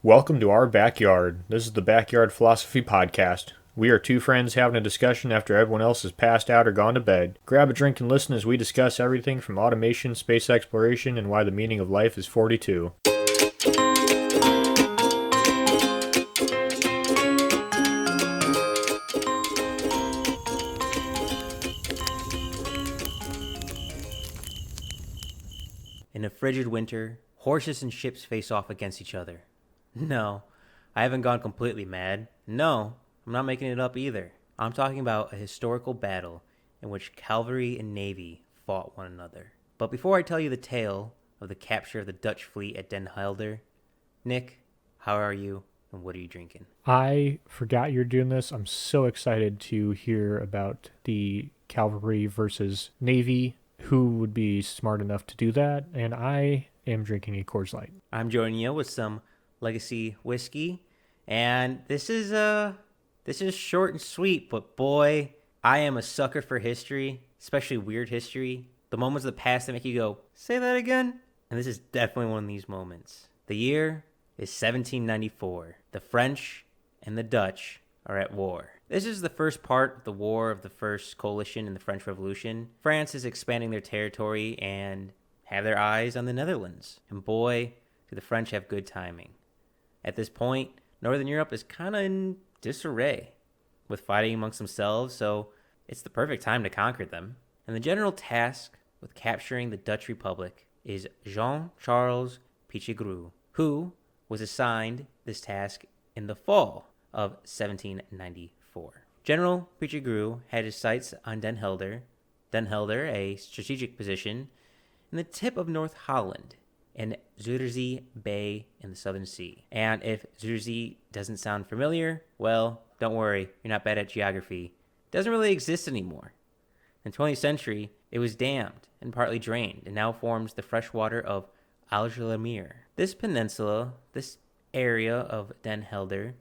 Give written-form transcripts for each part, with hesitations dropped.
Welcome to our backyard. This is the Backyard Philosophy Podcast. We are two friends having a discussion after everyone else has passed out or gone to bed. Grab a drink and listen as we discuss everything from automation, space exploration, and why the meaning of life is 42. In a frigid winter, horses and ships face off against each other. No, I haven't gone completely mad. No, I'm not making it up either. I'm talking about a historical battle in which cavalry and navy fought one another. But before I tell you the tale of the capture of the Dutch fleet at Den Helder, Nick, how are you and what are you drinking? I forgot you're doing this. I'm so excited to hear about the cavalry versus navy. Who would be smart enough to do that? And I am drinking a Coors Light. I'm joining you with some Legacy whiskey, and this is short and sweet, but boy, I am a sucker for history, especially weird history. The moments of the past that make you go, say that again? And this is definitely one of these moments. The year is 1794. The French and the Dutch are at war. This is the first part of the War of the First Coalition in the French Revolution. France is expanding their territory and have their eyes on the Netherlands. And boy, do the French have good timing. At this point, Northern Europe is kind of in disarray with fighting amongst themselves, so it's the perfect time to conquer them. And the general task with capturing the Dutch Republic is Jean-Charles Pichegru, who was assigned this task in the fall of 1794. General Pichegru had his sights on Den Helder, a strategic position in the tip of North Holland and Zuiderzee Bay in the Southern Sea. And if Zuiderzee doesn't sound familiar, well, don't worry, you're not bad at geography. It doesn't really exist anymore. In the 20th century, it was dammed and partly drained and now forms the freshwater of Algerlemeer. This peninsula, this area of Den Helder,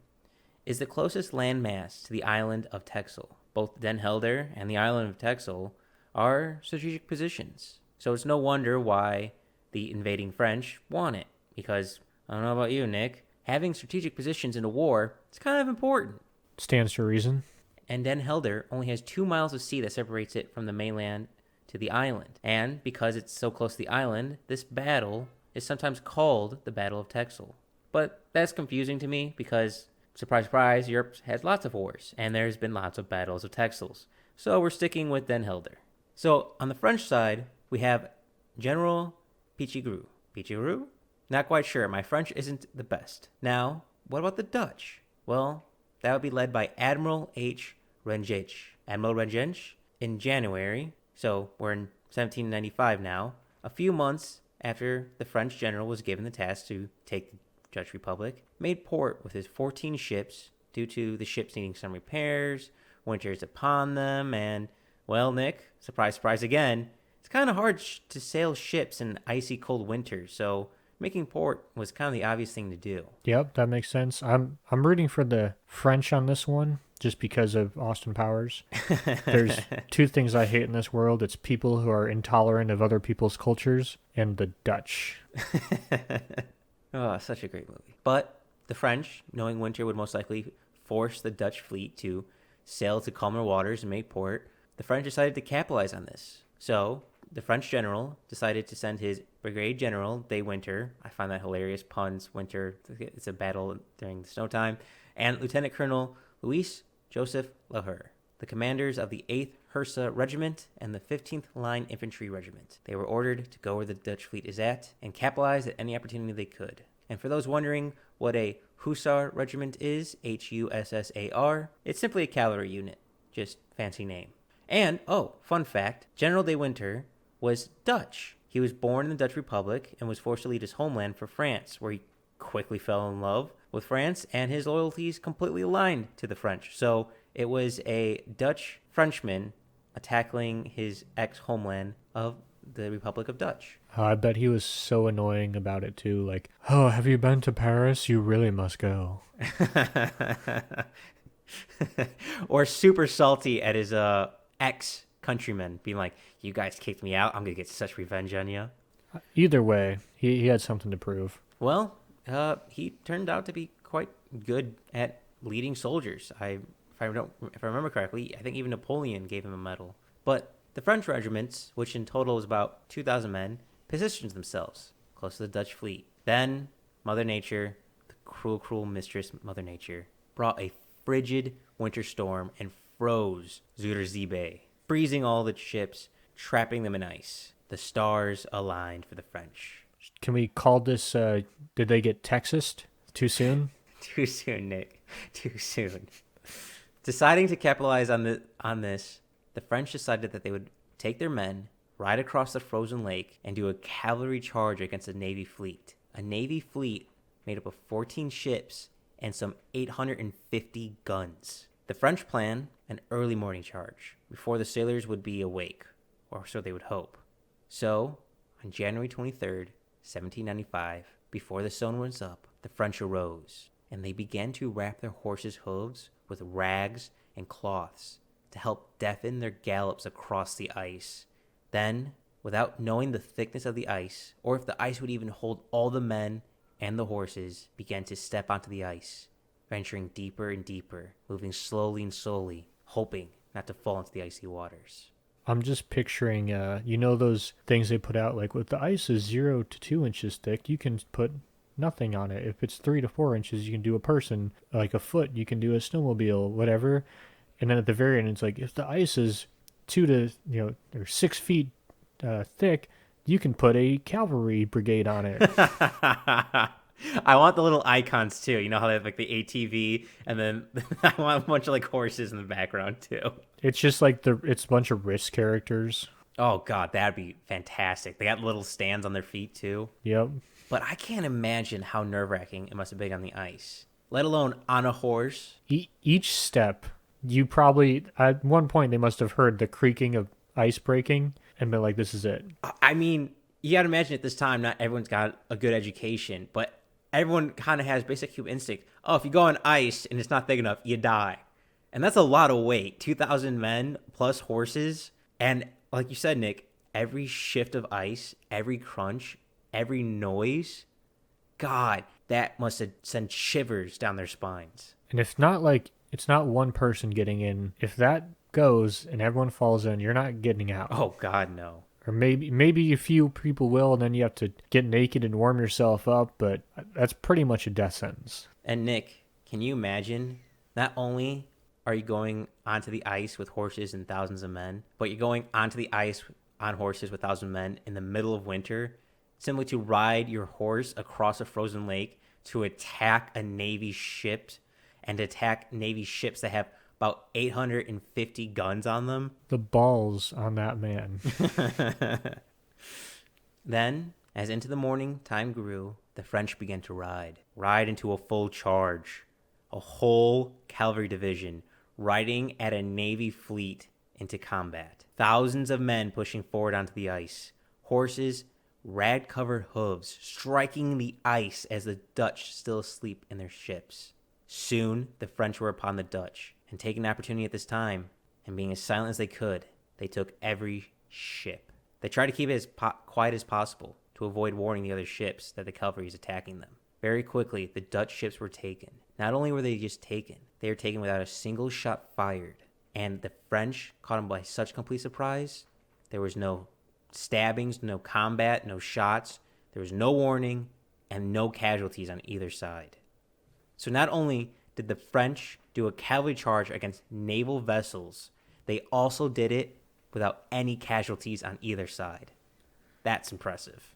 is the closest landmass to the island of Texel. Both Den Helder and the island of Texel are strategic positions, so it's no wonder why the invading French want it, because, I don't know about you, Nick, having strategic positions in a war is kind of important. Stands to reason. And Den Helder only has 2 miles of sea that separates it from the mainland to the island. And because it's so close to the island, this battle is sometimes called the Battle of Texel. But that's confusing to me because, surprise, surprise, Europe has lots of wars, and there's been lots of battles of Texels. So we're sticking with Den Helder. So on the French side, we have General Pichegru. Pichegru? Not quite sure. My French isn't the best. Now, what about the Dutch? Well, that would be led by Admiral H. Rengich. Admiral Rengich, in January, so we're in 1795 now, a few months after the French general was given the task to take the Dutch Republic, made port with his 14 ships due to the ships needing some repairs, winter is upon them, and, well, Nick, surprise, surprise again, it's kind of hard to sail ships in icy cold winters, so making port was kind of the obvious thing to do. Yep, that makes sense. I'm rooting for the French on this one just because of Austin Powers. There's two things I hate in this world. It's people who are intolerant of other people's cultures and the Dutch. Oh, such a great movie. But the French, knowing winter would most likely force the Dutch fleet to sail to calmer waters and make port, the French decided to capitalize on this. So the French general decided to send his brigade general, De Winter. I find that hilarious. Puns, winter. It's a battle during the snow time. And Lieutenant Colonel Louis Joseph Laher, the commanders of the 8th Hussar Regiment and the 15th Line Infantry Regiment. They were ordered to go where the Dutch fleet is at and capitalize at any opportunity they could. And for those wondering what a Hussar Regiment is, Hussar, it's simply a cavalry unit. Just fancy name. And, fun fact, General De Winter was Dutch. He was born in the Dutch Republic and was forced to leave his homeland for France, where he quickly fell in love with France, and his loyalties completely aligned to the French. So it was a Dutch Frenchman tackling his ex-homeland of the Republic of Dutch. I bet he was so annoying about it too. Like, oh, have you been to Paris? You really must go. Or super salty at his ex-countrymen, being like, you guys kicked me out. I'm going to get such revenge on you. Either way, he had something to prove. Well, He turned out to be quite good at leading soldiers. If I remember correctly, I think even Napoleon gave him a medal. But the French regiments, which in total was about 2,000 men, positioned themselves close to the Dutch fleet. Then Mother Nature, the cruel, cruel mistress Mother Nature, brought a frigid winter storm and froze Zuiderzee Bay, freezing all the ships, trapping them in ice. The stars aligned for the French. Can we call this, did they get Texased too soon? Too soon, Nick. Too soon. Deciding to capitalize on this, the French decided that they would take their men, ride across the frozen lake, and do a cavalry charge against a Navy fleet. A Navy fleet made up of 14 ships and some 850 guns. The French planned an early morning charge before the sailors would be awake, or so they would hope. So, on January 23rd, 1795, before the sun was up, the French arose, and they began to wrap their horses' hooves with rags and cloths to help deafen their gallops across the ice. Then, without knowing the thickness of the ice, or if the ice would even hold all the men and the horses, began to step onto the ice, venturing deeper and deeper, moving slowly and slowly, hoping not to fall into the icy waters. I'm just picturing, those things they put out, like, if the ice is 0 to 2 inches thick, you can put nothing on it. If it's 3 to 4 inches, you can do a person, like a foot, you can do a snowmobile, whatever. And then at the very end, it's like, if the ice is 2 to, or 6 feet thick, you can put a cavalry brigade on it. I want the little icons too. You know how they have like the ATV, and then I want a bunch of like horses in the background too. It's just like it's a bunch of wrist characters. Oh god, that'd be fantastic. They got little stands on their feet too. Yep. But I can't imagine how nerve-wracking it must have been on the ice, let alone on a horse. Each step, you probably, at one point, they must have heard the creaking of ice breaking and been like, this is it. I mean, you got to imagine at this time, not everyone's got a good education, but everyone kind of has basic human instinct. Oh, if you go on ice and it's not thick enough, you die. And that's a lot of weight. 2,000 men plus horses. And like you said, Nick, every shift of ice, every crunch, every noise, God, that must have sent shivers down their spines. And it's not one person getting in. If that goes and everyone falls in, you're not getting out. Oh, God, no. Or maybe a few people will, and then you have to get naked and warm yourself up, but that's pretty much a death sentence. And Nick, can you imagine? Not only are you going onto the ice with horses and thousands of men, but you're going onto the ice on horses with thousands of men in the middle of winter, simply to ride your horse across a frozen lake to attack a Navy ship and attack Navy ships that have about 850 guns on them. The balls on that man. Then, as into the morning time grew, the French began to ride into a full charge. A whole cavalry division riding at a Navy fleet into combat. Thousands of men pushing forward onto the ice. Horses, rag-covered hooves striking the ice as the Dutch still asleep in their ships. Soon, the French were upon the Dutch, and taking an opportunity at this time, and being as silent as they could, they took every ship. They tried to keep it as quiet as possible to avoid warning the other ships that the cavalry is attacking them. Very quickly, the Dutch ships were taken. Not only were they just taken, they were taken without a single shot fired. And the French caught them by such complete surprise, there was no stabbings, no combat, no shots. There was no warning and no casualties on either side. So not only did the French do a cavalry charge against naval vessels, they also did it without any casualties on either side. That's impressive.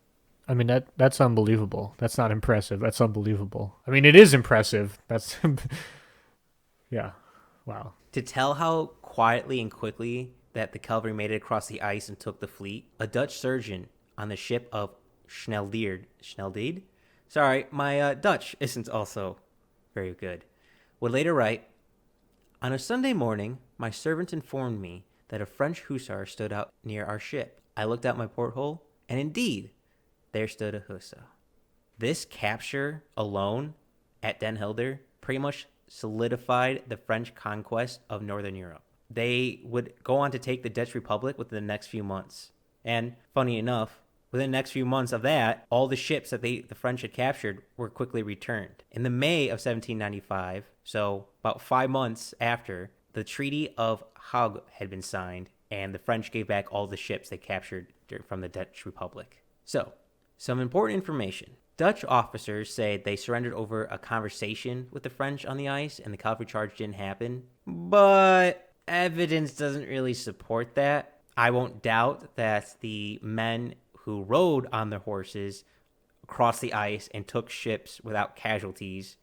I mean, that's unbelievable. That's not impressive. That's unbelievable. I mean, it is impressive. That's, yeah, wow. To tell how quietly and quickly that the cavalry made it across the ice and took the fleet, a Dutch surgeon on the ship of Schneldied? Sorry, my Dutch isn't also very good. Would later write, on a Sunday morning, my servant informed me that a French hussar stood out near our ship. I looked out my porthole, and indeed, there stood a hussar. This capture alone at Den Helder pretty much solidified the French conquest of Northern Europe. They would go on to take the Dutch Republic within the next few months. And funny enough, Within the next few months of that, all the ships that the French had captured were quickly returned. In the May of 1795, so about 5 months after, the Treaty of Hague had been signed, and the French gave back all the ships they captured from the Dutch Republic. So, some important information. Dutch officers say they surrendered over a conversation with the French on the ice, and the Calvary charge didn't happen. But evidence doesn't really support that. I won't doubt that the men who rode on their horses across the ice and took ships without casualties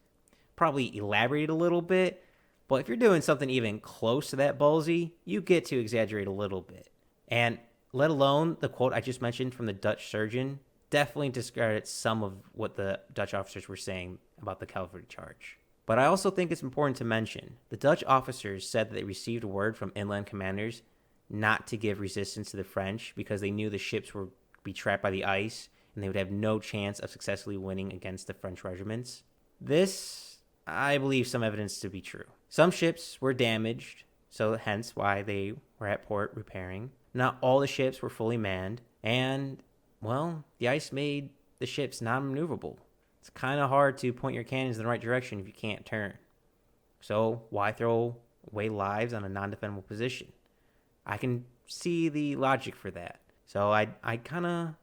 probably elaborated a little bit. But if you're doing something even close to that ballsy, you get to exaggerate a little bit. And let alone the quote I just mentioned from the Dutch surgeon definitely discredits some of what the Dutch officers were saying about the Calvary charge. But I also think it's important to mention the Dutch officers said that they received word from inland commanders not to give resistance to the French because they knew the ships would be trapped by the ice and they would have no chance of successfully winning against the French regiments. This, I believe some evidence to be true. Some ships were damaged, so hence why they were at port repairing. Not all the ships were fully manned, and, well, the ice made the ships non-maneuverable. It's kind of hard to point your cannons in the right direction if you can't turn. So why throw away lives on a non-defendable position? I can see the logic for that. So I kind of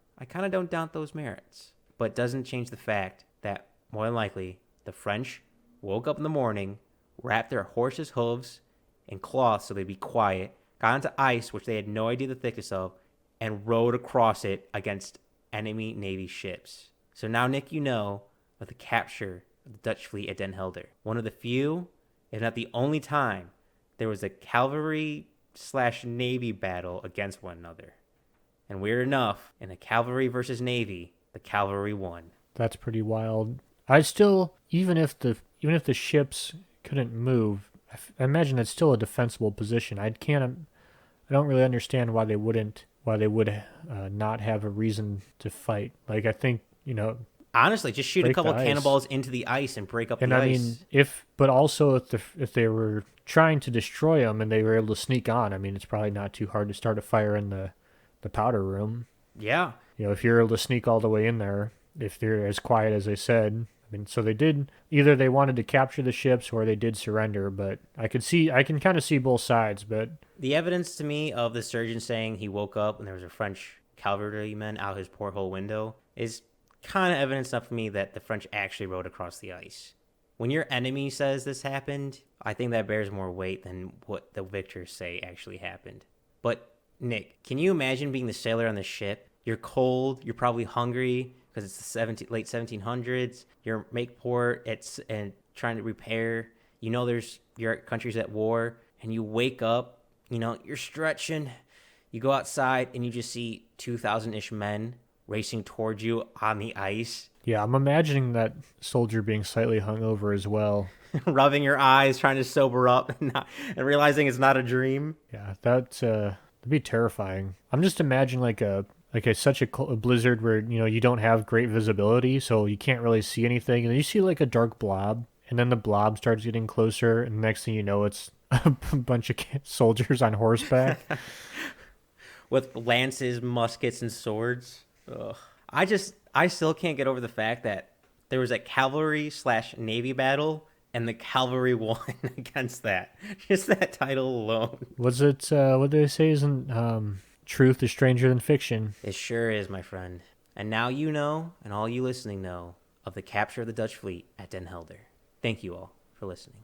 don't doubt those merits. But it doesn't change the fact that, more than likely, the French woke up in the morning, wrapped their horses' hooves in cloth so they'd be quiet, got onto ice, which they had no idea the thickness of, and rode across it against enemy Navy ships. So now, Nick, you know of the capture of the Dutch fleet at Den Helder. One of the few, if not the only time, there was a cavalry/Navy battle against one another. And weird enough, in a cavalry versus Navy, the cavalry won. That's pretty wild. I still, even if the ships couldn't move, I imagine it's still a defensible position. I don't really understand why they would not have a reason to fight. Like, I think, honestly, just shoot a couple of cannonballs into the ice and break up the ice. And I mean, but also if they were trying to destroy them and they were able to sneak on, I mean, it's probably not too hard to start a fire in the powder room. Yeah. If you're able to sneak all the way in there, if they're as quiet as they said. I mean, so they did, either they wanted to capture the ships or they did surrender, but I can kind of see both sides, but... The evidence to me of the surgeon saying he woke up and there was a French cavalryman out his porthole window is kind of evidence enough for me that the French actually rode across the ice. When your enemy says this happened, I think that bears more weight than what the victors say actually happened. But, Nick, can you imagine being the sailor on the ship? You're cold, you're probably hungry, because it's the late 1700s. You're make port, and trying to repair. Your country's at war, and you wake up. You're stretching. You go outside, and you just see 2,000-ish men racing towards you on the ice. Yeah, I'm imagining that soldier being slightly hungover as well, rubbing your eyes, trying to sober up, and realizing it's not a dream. Yeah, that'd be terrifying. I'm just imagining such a blizzard where you don't have great visibility, so you can't really see anything, and then you see like a dark blob, and then the blob starts getting closer, and the next thing you know, it's a bunch of soldiers on horseback with lances, muskets, and swords. Ugh. I still can't get over the fact that there was a cavalry/Navy battle, and the cavalry won against that. Just that title alone. Was it? What did they say? Isn't truth is stranger than fiction? It sure is, my friend. And now you know, and all you listening know, of the capture of the Dutch fleet at Den Helder. Thank you all for listening.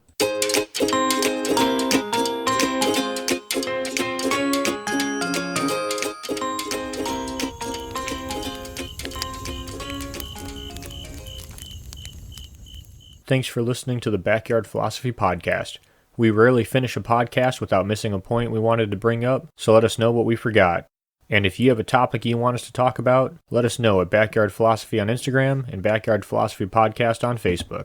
Thanks for listening to the Backyard Philosophy Podcast. We rarely finish a podcast without missing a point we wanted to bring up, so let us know what we forgot. And if you have a topic you want us to talk about, let us know at Backyard Philosophy on Instagram and Backyard Philosophy Podcast on Facebook.